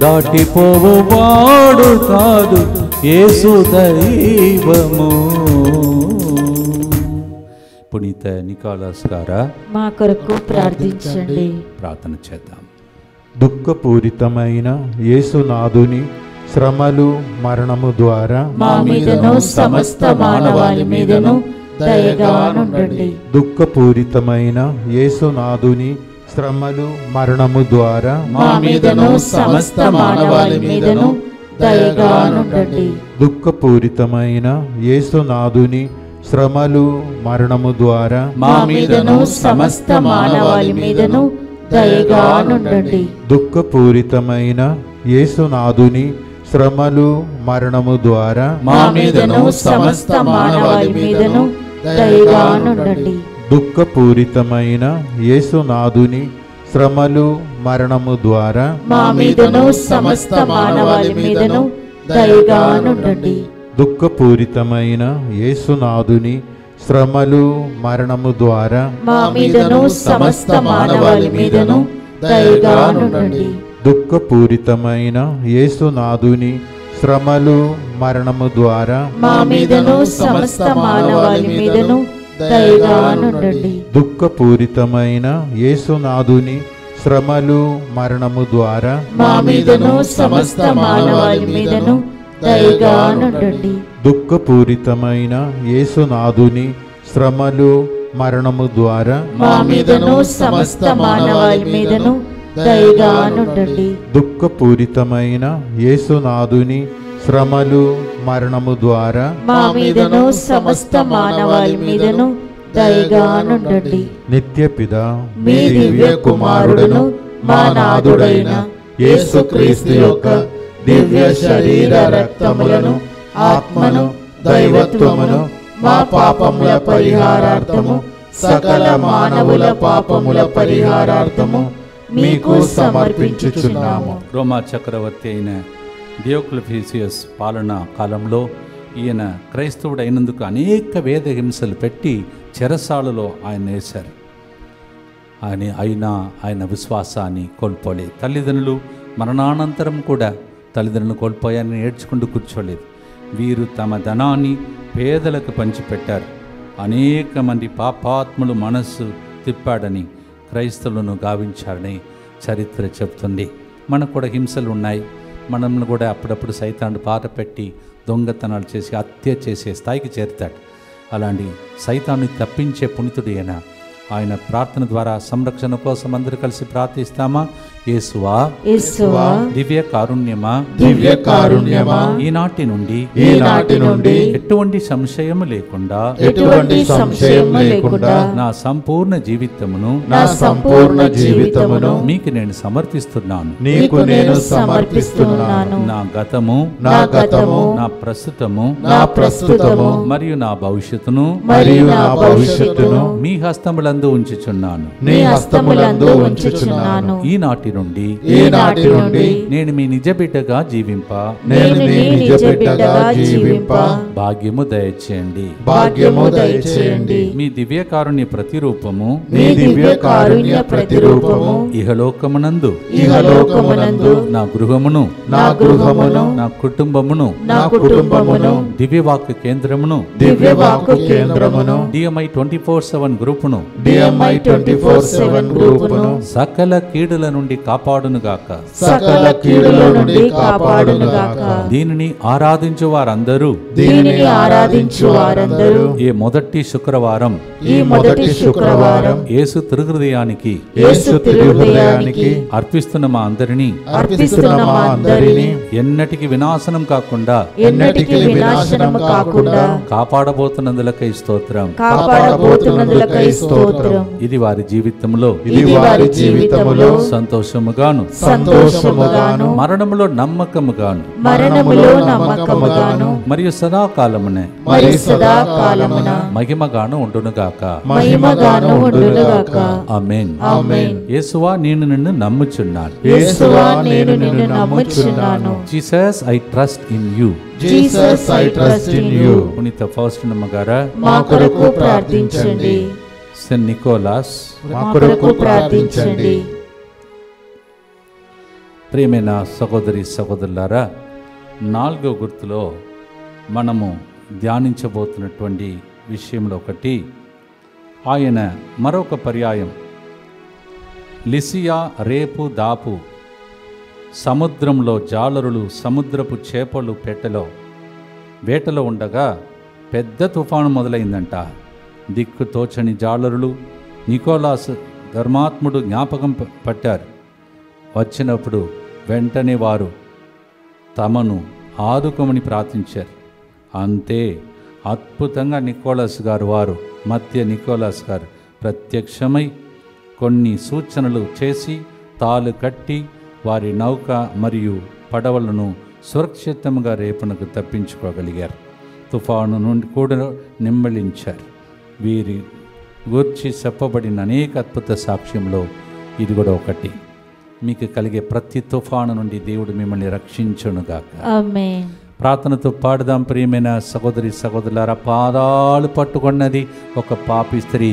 దాటిపోవువాడు కాదు యేసు దైవము. పునీత నికోలస్ గారా మా కొరకు ప్రార్థించండి. ప్రార్థన చేద్దాం. దుఃఖపూరితమైన యేసునాథుని శ్రమలు మరణము ద్వారా మా మీదను సమస్త మానవాళి మీదను దయగా నుండండి. దుఃఖపూరితమైన యేసునాథుని శ్రమలు మరణము ద్వారా మా మీదను సమస్త మానవాళి మీదను దయగా నుండండి. దుఃఖపూరితమైన యేసునాథుని శ్రమలు మరణము ద్వారా మా మీదను సమస్త మానవాళి మీదను దయగా నుండండి. దుఃఖపూరితమైన యేసునాథుని శ్రమలు మరణము ద్వారా మా మీదను సమస్త మానవాళి మీదను దయగా నుండండి. దుఃఖపూరితమైన యేసునాథుని శ్రమలు మరణము ద్వారా మా మీదను సమస్త మానవాళి మీదను దయగా నుండండి. దుఃఖపూరితమైన యేసునాథుని శ్రమలు మరణము ద్వారా మా మీదను సమస్త మానవాళి మీదను దయగా నుండండి. దుఃఖపూరితమైన యేసునాథుని శ్రమలు మరణము ద్వారా మా మీదను సమస్త మానవాళి మీదను దయగా నుండండి. దుఃఖపూరితమైన యేసునాథుని శ్రమలు మరణము ద్వారా మా మీదను సమస్త మానవాళి మీదను దయగా నుండండి. దుఃఖపూరితమైన యేసునాథుని శ్రమలు మరణము ద్వారా మా మీదను సమస్త మానవాళి మీదను దయగా నుండండి. దుఃఖపూరితమైన యేసునాథుని శ్రమలు మరణము ద్వారా మా మీదను సమస్త మానవాళి మీదను దయగా నుండండి. నిత్యపిత మీ దివ్య కుమారుడును మా నాథుడైన యేసుక్రీస్తు యొక్క దివ్య శరీర రక్తములను ఆత్మను దైవత్వమును మా పాపముల పరిహారార్థము సకల మానవుల పాపముల పరిహారార్థము మీకు సమర్పించుచున్నాము. రోమా చక్రవర్తి అయిన డియోక్లెఫీసియస్ పాలనా కాలంలో ఈయన క్రైస్తవుడైనందుకు అనేక వేద హింసలు పెట్టి చెరసాలలో ఆయన వేశారు. ఆయన విశ్వాసాన్ని కోల్పోలేదు. తల్లిదండ్రులు మరణానంతరం కూడా తల్లిదండ్రులను కోల్పోయారని ఏడ్చుకుంటూ కూర్చోలేదు. వీరు తమ ధనాన్ని పేదలకు పంచిపెట్టారు. అనేక మంది పాపాత్ములు మనస్సు తిప్పాడని క్రైస్తవులను గావించారని చరిత్ర చెప్తుంది. మనకు కూడా హింసలు ఉన్నాయి. మనల్ని కూడా అప్పుడప్పుడు సైతాన్ని బాధ పెట్టి దొంగతనాలు చేసి హత్య చేసే స్థాయికి చేరుతాడు. అలాంటి సైతాన్ని తప్పించే పునీతుడు ఆయన ప్రార్థన ద్వారా సంరక్షణ కోసం అందరూ కలిసి ప్రార్థిస్తామా? యేసువా, యేసువా, దివ్య కారుణ్యమా, దివ్య కారుణ్యమా, ఈనాటి నుండి ఎటువంటి సంశయము లేకుండా ఎటువంటి సంశయం లేకుండా నా సంపూర్ణ జీవితమును మీకు నేను సమర్పిస్తున్నాను. నీకు నేను సమర్పిస్తున్నాను. నా గతము, నా ప్రస్తుతము మరియు నా భవిష్యత్తును మీ హస్తములందు ఉంచుచున్నాను. ఈనాటి నుండి నేను మీ నిజ బిడ్డగా జీవింప భాగ్యము దయచేయండి. మీ దివ్య కారుణ్య ప్రతిరూపము ఇహలోకమునందు నా గృహమును నా కుటుంబమును దివ్యవాక్య కేంద్రమును DMI 24/7 గ్రూపును సకల కీడుల నుండి కాపాడునుగాక. దీనిని ఆరాధించు వారందరూ ఈ మొదటి శుక్రవారం యేసు తిరుహృదయానికి అర్పిస్తున్న మా అందరినీ ఎన్నటికి వినాశనం కాకుండా కాపాడబోతున్నందులకై స్తోత్రం. ఇది వారి జీవితంలో సంతోషముగాను మరణములో నమ్మకముగాను మరియు సదాకాలమునే మహిమగాను ఉండునుగాక. ఆమేన్. యేసువా, నేను నిన్ను నమ్ముచున్నాను. Jesus, I trust in you. పునీత ఫౌస్టినమ్మ గారా, మా కొరకు ప్రార్థించండి. సెయింట్ నికోలాస్, మా కొరకు ప్రార్థించండి. ప్రియమైన సహోదరులారా, 4వ గుర్తులో మనము ధ్యానించబోతున్నటువంటి విషయంలో ఒకటి, ఆయన మరొక పర్యాయం లిసియా రేపు దాపు సముద్రంలో జాలరులు సముద్రపు చేపలు వేటలో ఉండగా పెద్ద తుఫాను మొదలైందంట. దిక్కు తోచని జాలరులు నికోలాస్ ధర్మాత్ముడు జ్ఞాపకం పట్టారు. వచ్చినప్పుడు వెంటనే వారు తమను ఆదుకోమని ప్రార్థించారు. అంతే అద్భుతంగా నికోలాస్ గారు ప్రత్యక్షమై కొన్ని సూచనలు చేసి తాళ్ళు కట్టి వారి నౌక మరియు పడవలను సురక్షితంగా రేపునకు తప్పించుకోగలిగారు. తుఫాను నుండి కూడా నిమ్మళించారు. వీరి గూర్చి చెప్పబడిన అనేక అద్భుత సాక్ష్యంలో ఇది కూడా ఒకటి. మీకు కలిగే ప్రతి తుఫాను నుండి దేవుడు మిమ్మల్ని రక్షించునుగాక. ఆమేన్. ప్రార్థనతో పాడుదాం. ప్రియమైన సహోదరులారా, పాదాలు పట్టుకున్నది ఒక పాపి స్త్రీ,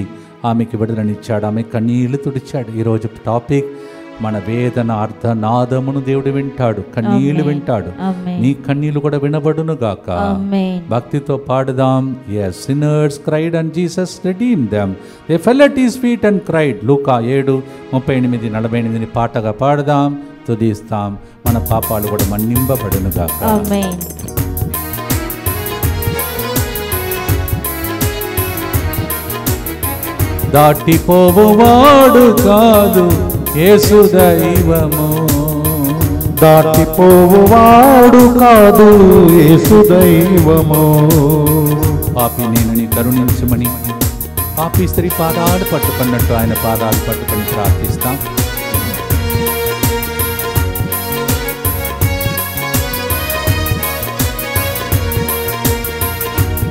ఆమెకి విడుదలనిచ్చాడు, ఆమె కన్నీళ్లు తుడిచాడు. ఈరోజు టాపిక్ మన వేదన అర్ధనాదమును దేవుడు వింటాడు, కన్నీళ్లు వింటాడు. నీ కన్నీళ్లు కూడా వినబడును గాక. భక్తితో పాడుదాం. yes, sinners cried and Jesus redeemed them, they fell at his feet and cried. లూకా 7:38-48 పాటగా పాడుదాం, స్తుతిస్తాం. మన పాపాలు కూడా మన్నింపబడును గాక. ఆమేన్. దాటిపోవువాడు కాదు యేసు దైవము, దాటిపోవువాడు కాదు యేసు దైవము. పాపి నేను నీ కరుణించమని పాపి స్త్రీ పాదాలు పట్టుకున్నట్టు ఆయన పాదాలు పట్టుకొని ప్రార్థిస్తాం.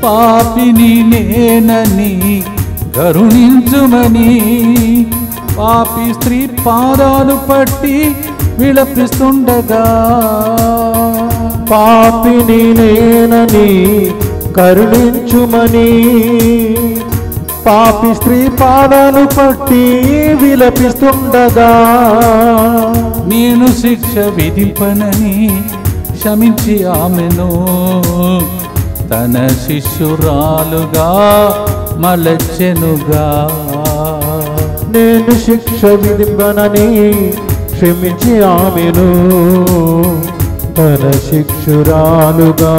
పాపిని నేనని కరుణించుమని పాపి స్త్రీ పాదాలు పట్టి విలపిస్తుండగా, పాపిని నేనని కరుణించుమని పాపి స్త్రీ పాదాలు పట్టి విలపిస్తుండగా, నేను శిక్ష విధింపనని క్షమించి ఆమెను తన శిష్యురాలుగా మలచెనుగా. నేను శిక్ష విధింపనని క్షమించి ఆమెను తన శిక్షురాలుగా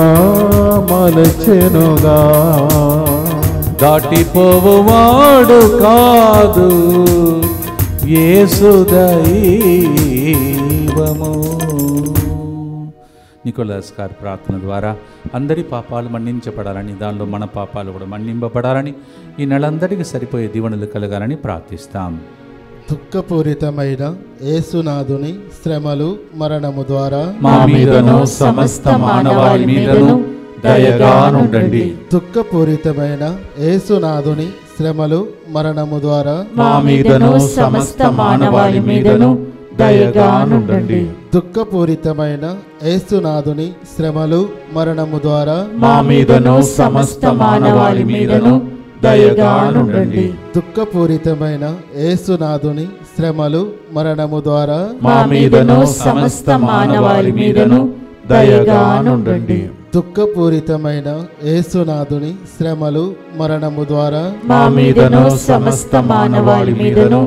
మలచెనుగా. దాటిపోవువాడు కాదు యేసు దైవము. నికోలాస్ గారి ప్రార్థన ద్వారా అందరి పాపాలు మన్నించబడాలని, దానిలో మన పాపాలు కూడా మన్నింపబడాలని, ఈ నెలందరికీ సరిపోయే దీవెనలు కలగాలని ప్రార్థిస్తాం. దుఃఖపూరితమైన యేసునాథుని శ్రమలు మరణము ద్వారా మా మీదను సమస్త మానవాళి మీదను దయగా నుండండి. దుఃఖపూరితమైన యేసునాథుని శ్రమలు మరణము ద్వారా మా మీదను సమస్త మానవాళి మీదను దయగా నుండండి. దుఃఖపూరితమైన యేసునాథుని శ్రమలు మరణము ద్వారా మా మీదను సమస్త మానవాళి మీదను దయగా నుండండి. దుఃఖపూరితమైన యేసునాథుని శ్రమలు మరణము ద్వారా మా మీదను సమస్త మానవాళి మీదను దయగా నుండండి. దుఃఖపూరితమైన యేసునాథుని శ్రమలు మరణము ద్వారా మా మీదను సమస్త మానవాళి మీదను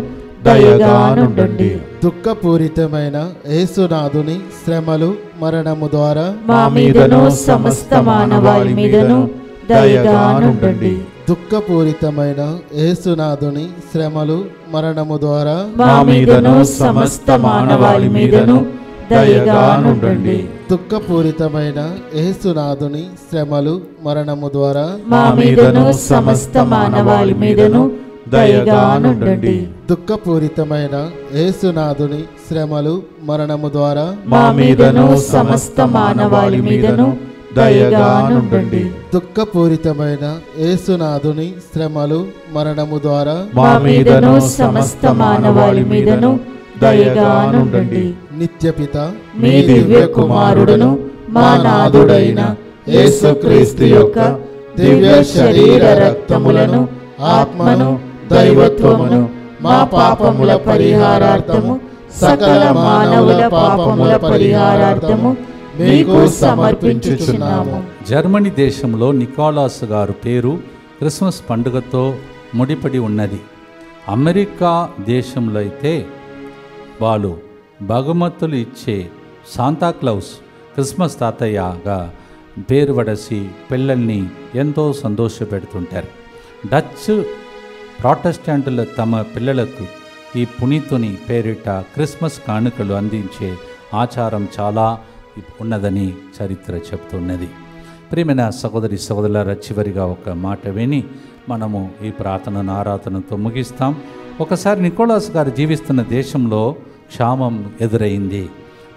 దయగా నుండండి. దుఃఖపూరితమైన యేసునాథుని శ్రమలు మరణము ద్వారా మా మీదను సమస్త మానవాళి మీదను దయగా నుండండి. దుఃఖపూరితమైన యేసునాథుని శ్రమలు మరణము ద్వారా మా మీదను సమస్త మానవాళి మీదను దయగా నుండండి. దుఃఖపూరితమైన యేసునాథుని శ్రమలు మరణము ద్వారా మా మీదను సమస్త మానవాళి మీదను దయగా నుండండి. దుఃఖపూరితమైన యేసునాథుని శ్రమలు మరణము ద్వారా మా మీదను సమస్త మానవాళి మీదను దయగా నుండండి. దుఃఖపూరితమైన యేసునాథుని శ్రమలు మరణము ద్వారా మా మీదను సమస్త మానవాళి మీదను దయగా నుండండి. నిత్యపిత మీ దివ్య కుమారుడును మా నాథుడైన యేసుక్రీస్తు యొక్క దివ్య శరీర రక్తములను, ఆత్మను, దైవత్వమును మా పాపముల పరిహారార్థము, సకల మానవుల పాపముల పరిహారార్థము మీకు సమర్పించుచున్నాము. జర్మనీ దేశంలో నికోలాస్ గారు పేరు క్రిస్మస్ పండుగతో ముడిపడి ఉన్నది. అమెరికా దేశంలో అయితే వాళ్ళు బహుమతులు ఇచ్చే శాంతాక్లౌస్ క్రిస్మస్ తాతయ్యగా పేరు పడసి పిల్లల్ని ఎంతో సంతోషపెడుతుంటారు. డచ్ ప్రాటెస్టెంట్లు తమ పిల్లలకు ఈ పునీతుని పేరిట క్రిస్మస్ కానుకలు అందించే ఆచారం చాలా ఉన్నదని చరిత్ర చెప్తున్నది. ప్రియమైన సహోదరి సహోదరులారా, చివరిగా ఒక మాట విని మనము ఈ ప్రార్థనను ఆరాధనతో ముగిస్తాం. ఒకసారి నికోలాస్ గారు జీవిస్తున్న దేశంలో క్షామం ఎదురైంది.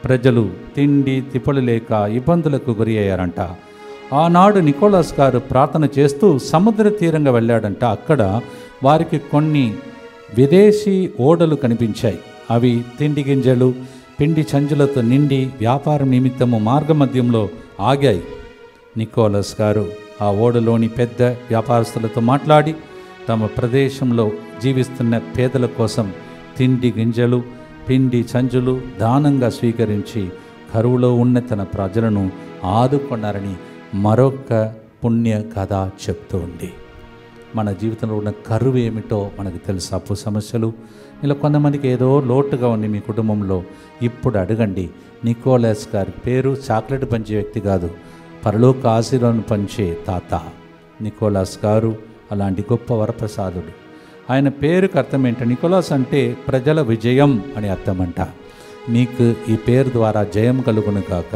ప్రజలు తిండి తిప్పలు లేక ఇబ్బందులకు గురి అయ్యారంట. ఆనాడు నికోలాస్ గారు ప్రార్థన చేస్తూ సముద్ర తీరంగా వెళ్ళాడంట. అక్కడ వారికి కొన్ని విదేశీ ఓడలు కనిపించాయి. అవి తిండి గింజలు, పిండి చంచులతో నిండి వ్యాపారం నిమిత్తము మార్గమధ్యంలో ఆగాయి. నికోలస్ గారు ఆ ఓడలోని పెద్ద వ్యాపారస్తులతో మాట్లాడి తమ ప్రదేశంలో జీవిస్తున్న పేదల కోసం తిండి గింజలు, పిండి చంచులు దానంగా స్వీకరించి కరువులో ఉన్న తన ప్రజలను ఆదుకున్నారని మరొక పుణ్య కథ చెప్తూ ఉంది. మన జీవితంలో ఉన్న కరువు ఏమిటో మనకు తెలుసు. అప్పు సమస్యలు, ఇలా కొంతమందికి ఏదో లోటుగా ఉంది మీ కుటుంబంలో. ఇప్పుడు అడగండి. నికోలాస్ గారి పేరు చాక్లెట్ పంచే వ్యక్తి కాదు, పరలోక ఆశీర్వాదం పంచే తాత. నికోలాస్ గారు అలాంటి గొప్ప వరప్రసాదుడు. ఆయన పేరుకి అర్థం ఏంటంటే, నికోలాస్ అంటే ప్రజల విజయం అని అర్థమంట. మీకు ఈ పేరు ద్వారా జయం కలుగును కాక.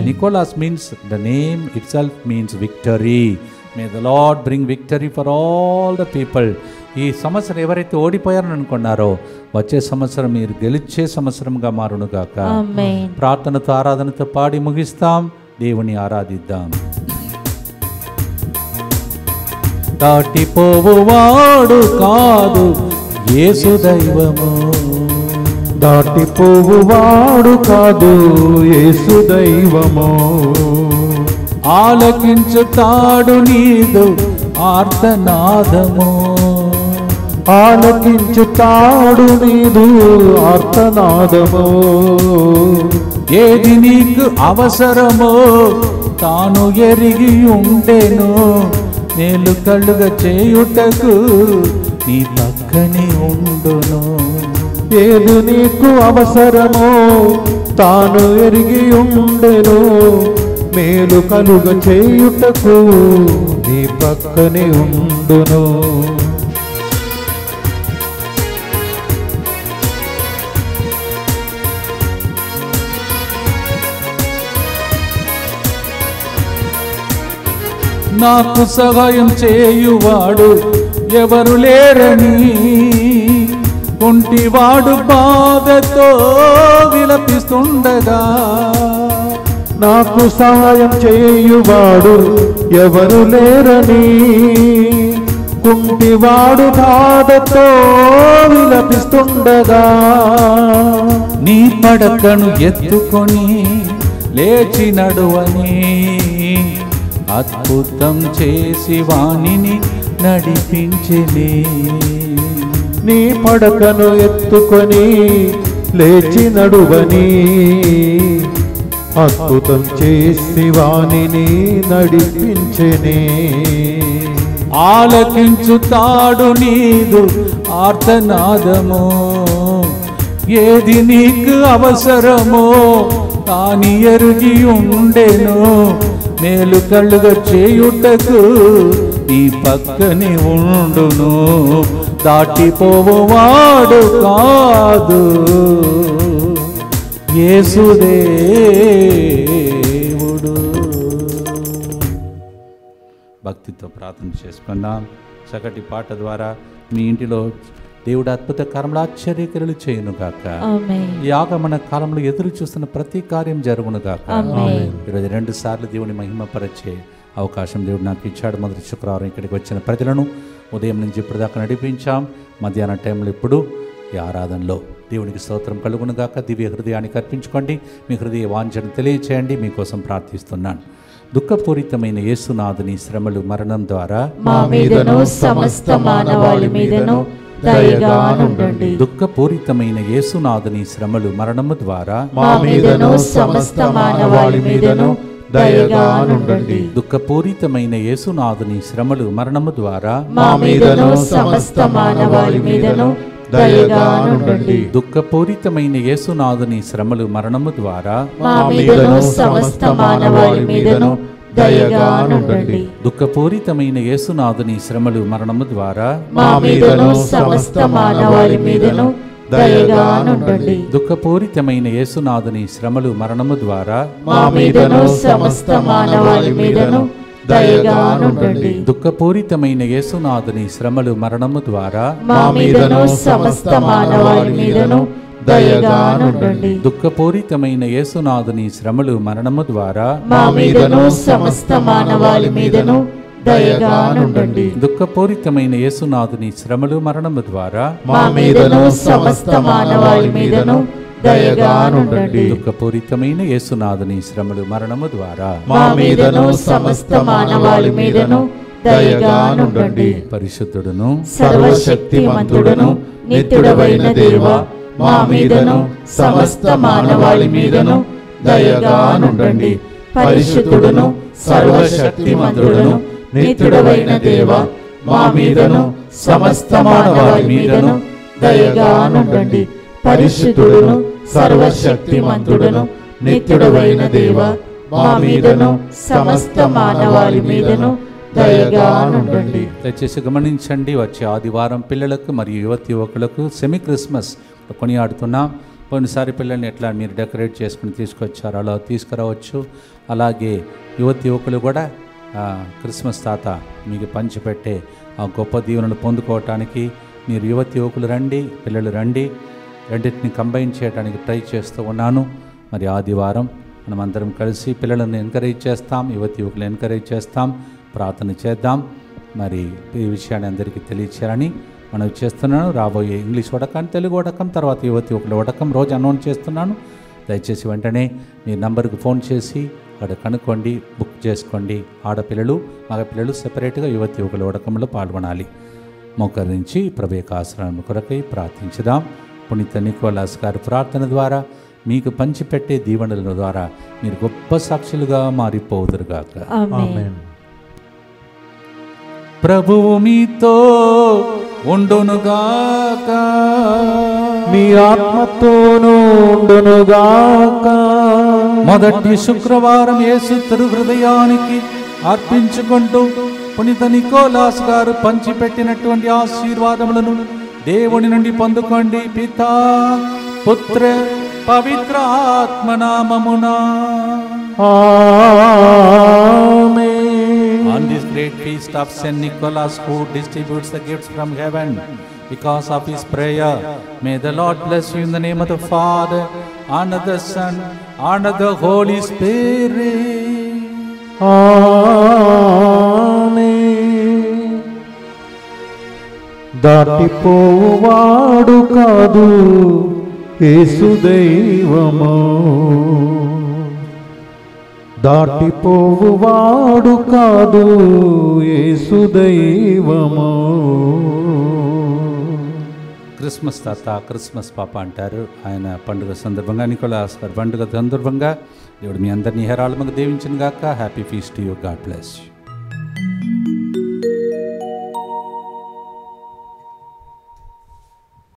Nicholas means the name it self means victory. May the lord bring victory for all the people. ఈ సంవత్సరం ఎవరైతే ఓడిపోయారని అనుకున్నారో వచ్చే సంవత్సరం మీరు గెలిచే సంవత్సరంగా మారును గాక. ప్రార్థనతో ఆరాధనతో పాడి ముగిస్తాం. దేవుని ఆరాధిద్దాం. దాటిపోవువాడు కాదు యేసు దైవము, దాటిపోవువాడు కాదు యేసు దైవము, ఆలకించుతాడు నీదు ఆర్తనాదము, ఆలకించుతాడు నీదు ఆర్తనాదము. ఏది నీకు అవసరమో తాను ఎరిగి ఉండెను, మేలు కలుగ చేయుటకు నీ పక్కనే ఉండును. ఏది నీకు అవసరమో తాను ఎరిగి ఉండెను, మేలు కలుగ చేయుటకు నీ పక్కనే ఉండును. నాకు సహాయం చేయువాడు ఎవరు లేరని, కుంటివాడు బాధతో విలపిస్తుండగా, నాకు సహాయం చేయువాడు ఎవరు లేరని, కుంటివాడు బాధతో విలపిస్తుండగా, నీ పడకను ఎత్తుకొని లేచి నడువని, అద్భుతం చేసి వాణిని నడిపించెనే. నీ పడకను ఎత్తుకొని లేచి నడువని, అద్భుతం చేసి వాణిని నడిపించెనే. ఆలకించుతాడు నీదు ఆర్తనాదము, ఏది నీకు అవసరమో తాని ఎరుగి ఉండెను. మేలు కళ్ళుగా చేయుటకు నీ పక్కనే ఉండును, దాటిపోవాడు కాదు యేసుదేవుడు. భక్తితో ప్రార్థన చేసుకున్నాం. చక్కటి పాట ద్వారా మీ ఇంటిలో దేవుడు అద్భుత కార్యములు ఆశ్చర్యకరులు చేయును గాక. ఈ ఆగమన కాలంలో ఎదురు చూస్తున్న ప్రతి కార్యం జరుగును గాక. ఈరోజు 2 సార్లు దేవుని మహిమపరిచే అవకాశం దేవుడు నాకు ఇచ్చాడు. మొదటి శుక్రవారం ఇక్కడికి వచ్చిన ప్రజలను ఉదయం నుంచి ఇప్పుడు దాకా నడిపించాం. మధ్యాహ్నం టైంలో ఇప్పుడు ఈ ఆరాధనలో దేవునికి స్తోత్రం కలుగును గాక. దివ్య హృదయానికి అర్పించుకోండి. మీ హృదయ వాంఛను తెలియచేయండి. మీకోసం ప్రార్థిస్తున్నాను. దుఃఖపూరితమైన యేసునాథుని శ్రమలు మరణం ద్వారా మా మీదను సమస్త మానవాళి మీదను దయగా నుండండి. దుఃఖపూరితమైన యేసునాథుని శ్రమలు మరణము ద్వారా మా మీదను సమస్త మానవాళి మీదను దయగా నుండండి. దుఃఖపూరితమైన యేసునాథుని శ్రమలు మరణము ద్వారా మా మీదను సమస్త మానవాళి మీదను దయగా నుండండి. దుఃఖపూరితమైన యేసునాథుని శ్రమలు మరణము ద్వారా మా మీదను సమస్త మానవాళి మీదను దయగా నుండండి. దుఃఖపూరితమైన యేసునాథుని శ్రమలు మరణము ద్వారా మా మీదను సమస్త మానవాళి మీదను దయగా నుండండి. దుఃఖపూరితమైన యేసునాథుని శ్రమలు మరణము ద్వారా మా మీదను సమస్త మానవాళి మీదను దయగా నుండండి. దుఃఖపూరితమైన యేసునాథుని శ్రమలు మరణము ద్వారా మా మీదను సమస్త మానవాళి మీదను దయగా నుండండి. దుఃఖపూరితమైన యేసునాథుని శ్రమలు మరణము ద్వారా మా మీదను సమస్త మానవాళి మీదను దయగా నుండండి. దుఃఖపూరితమైన యేసునాథుని శ్రమలు మరణము ద్వారా మా మీదను సమస్త మానవాళి మీదను దయగా నుండండి. దుఃఖపూరితమైన యేసునాథుని శ్రమలు మరణము ద్వారా మా మీదను సమస్త మానవాళి మీదను దయగా నుండండి. పరిశుద్ధుడును సర్వశక్తిమంతుడును నిత్యుడవైన దేవా, మా మీదను సమస్త మానవాళి మీదను దయగా నుండండి. పరిశుద్ధుడును సర్వశక్తిమంతుడును నిత్యుడవైన దేవా, మా మీదను సమస్త మానవాళి మీదను దయగా నుండండి. పరిశుద్ధుడును సర్వశక్తిమంతుడును నిత్యుడవైన దేవా, మా మీదను సమస్త మానవాళి మీదను దయగా నుండండి. దయచేసి గమనించండి, వచ్చే ఆదివారం పిల్లలకు మరియు యువకులకు సెమీ క్రిస్మస్ కొనియాడుతున్నాం. కొన్నిసారి పిల్లల్ని ఎట్లా మీరు డెకరేట్ చేసుకుని తీసుకొచ్చారు అలా తీసుకురావచ్చు. అలాగే యువకులు కూడా క్రిస్మస్ తాత మీకు పంచిపెట్టే ఆ గొప్ప దీవెనలు పొందుకోవటానికి మీరు యువకులు రండి, పిల్లలు రండి. రెండింటిని కంబైన్ చేయడానికి ట్రై చేస్తూ ఉన్నాను. మరి ఆదివారం మనమందరం కలిసి పిల్లలను ఎంకరేజ్ చేస్తాం, యువకులను ఎంకరేజ్ చేస్తాం, ప్రార్థన చేద్దాం. మరి ఈ విషయాన్ని అందరికీ తెలియచేయాలని మనం చేస్తున్నాను. రాబోయే ఇంగ్లీష్ వడకం, తెలుగు వడకం, తర్వాత యువకుల వడకం రోజు అనౌన్స్ చేస్తున్నాను. దయచేసి వెంటనే మీ నంబర్కి ఫోన్ చేసి అక్కడ కనుక్కోండి, బుక్ చేసుకోండి. ఆడపిల్లలు మగపిల్లలు సెపరేట్గా యువకుల వడకంలో పాల్గొనాలి. మోకరించి ప్రభు యొక్క ఆశ్రమం కొరకై ప్రార్థించుదాం. పునీత నికోలాస్ గారి ప్రార్థన ద్వారా మీకు పంచిపెట్టే దీవెనల ద్వారా మీరు గొప్ప సాక్షులుగా మారిపోదురుగాక. ఆమేన్. ప్రభువు మీతో ఉండునుగాక, మీ ఆత్మతోనూ ఉండునుగాక. మొదటి శుక్రవారం యేసు తిరుహృదయానికి అర్పించుకుంటూ పునీత నికోలాస్ గారు పంచిపెట్టినటువంటి ఆశీర్వాదములను దేవుని నుండి పొందుకోండి. పితా, పుత్ర, పవిత్ర ఆత్మనామమున. ఆమేన్. On this great feast of Saint Nicholas, who distributes the gifts from heaven because of his prayer. May the Lord bless you in the name of the Father, and of the Son, and of the Holy Spirit. ఆమేన్. దాటిపోవాడు కాదు యేసు దైవము, దాటిపోవాడు కాదు యేసు దైవము. Christmas తాత, Christmas పాప అంటారు. ఆయన పండుగ సందర్భంగా, నికోలాస్ గారి పండుగ సందర్భంగా దేవుడు మీ అందరినీ హేరాళముగా దీవించును గాక. Happy feast to you. God bless you.